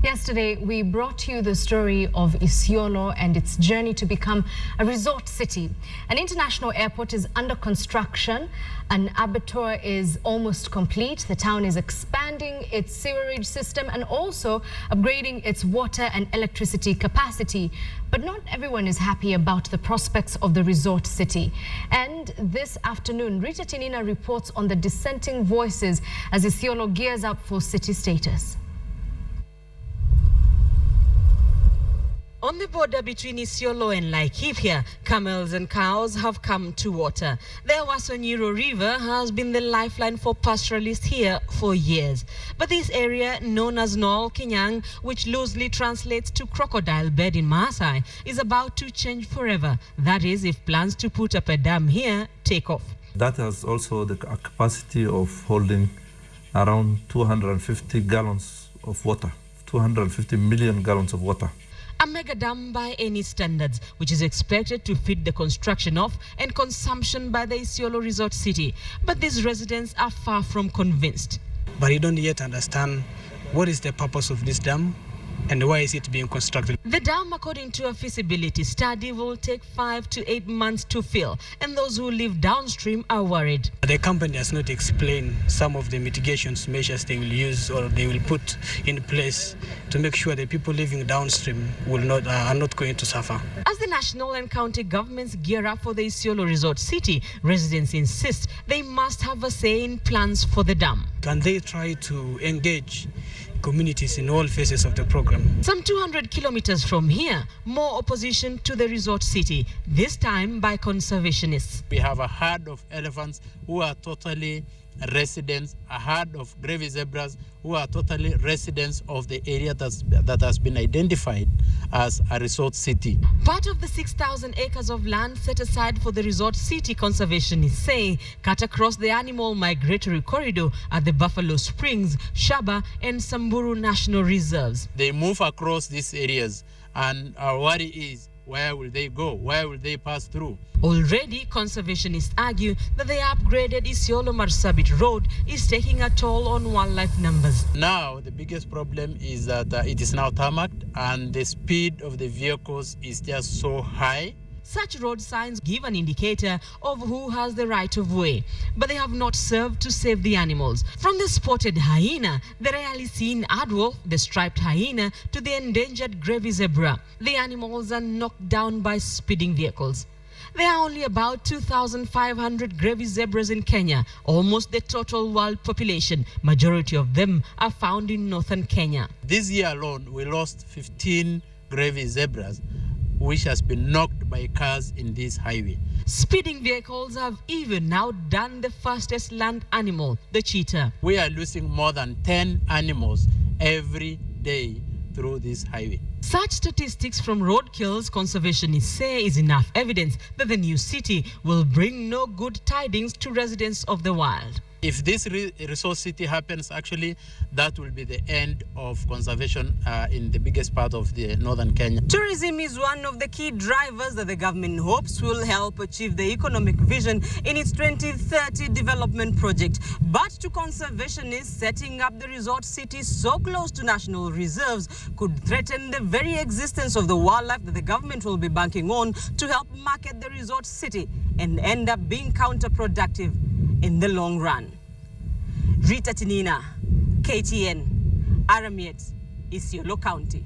Yesterday, we brought you the story of Isiolo and its journey to become a resort city. An international airport is under construction. An abattoir is almost complete. The town is expanding its sewerage system and also upgrading its water and electricity capacity. But not everyone is happy about the prospects of the resort city. And this afternoon, Rita Tinina reports on the dissenting voices as Isiolo gears up for city status. On the border between Isiolo and Laikipia, camels and cows have come to water. The Wasonyiro River has been the lifeline for pastoralists here for years. But this area, known as Noel Kenyang, which loosely translates to crocodile bed in Maasai, is about to change forever. That is, if plans to put up a dam here take off. That has also the capacity of holding around 250 gallons of water, 250 million gallons of water. A mega dam by any standards, which is expected to feed the construction of and consumption by the Isiolo resort city. But these residents are far from convinced. But you don't yet understand what is the purpose of this dam and why is it being constructed. The dam, according to a feasibility study, will take 5 to 8 months to fill, and those who live downstream are worried. The company has not explained some of the mitigation measures they will use or they will put in place to make sure the people living downstream are not going to suffer. As the national and county governments gear up for the Isiolo resort city, residents insist they must have a say in plans for the dam. And they try to engage communities in all phases of the program. Some 200 kilometers from here, more opposition to the resort city, this time by conservationists. We have a herd of elephants who are totally residents, a herd of gravy zebras who are totally residents of the area that has been identified as a resort city. Part of the 6,000 acres of land set aside for the resort city, conservationists say, cut across the animal migratory corridor at the Buffalo Springs, Shaba and Samburu National Reserves. They move across these areas and our worry is, where will they go? Where will they pass through? Already, conservationists argue that the upgraded Isiolo-Marsabit road is taking a toll on wildlife numbers. Now, the biggest problem is that it is now tarmacked and the speed of the vehicles is just so high. Such road signs give an indicator of who has the right of way, but they have not served to save the animals. From the spotted hyena, the rarely seen aardwolf, the striped hyena, to the endangered gravy zebra, the animals are knocked down by speeding vehicles. There are only about 2,500 gravy zebras in Kenya, almost the total world population. Majority of them are found in northern Kenya. This year alone, we lost 15 gravy zebras, which has been knocked by cars in this highway. Speeding vehicles have even now done the fastest land animal, the cheetah. We are losing more than 10 animals every day through this highway. Such statistics from roadkills, conservationists say, is enough evidence that the new city will bring no good tidings to residents of the wild. If this resource city happens, actually, that will be the end of conservation in the biggest part of the northern Kenya. Tourism is one of the key drivers that the government hopes will help achieve the economic vision in its 2030 development project. But to conservationists, setting up the resort city so close to national reserves could threaten the very existence of the wildlife that the government will be banking on to help market the resort city and end up being counterproductive in the long run. Rita Tinina, KTN, Aramiet, Isiolo County.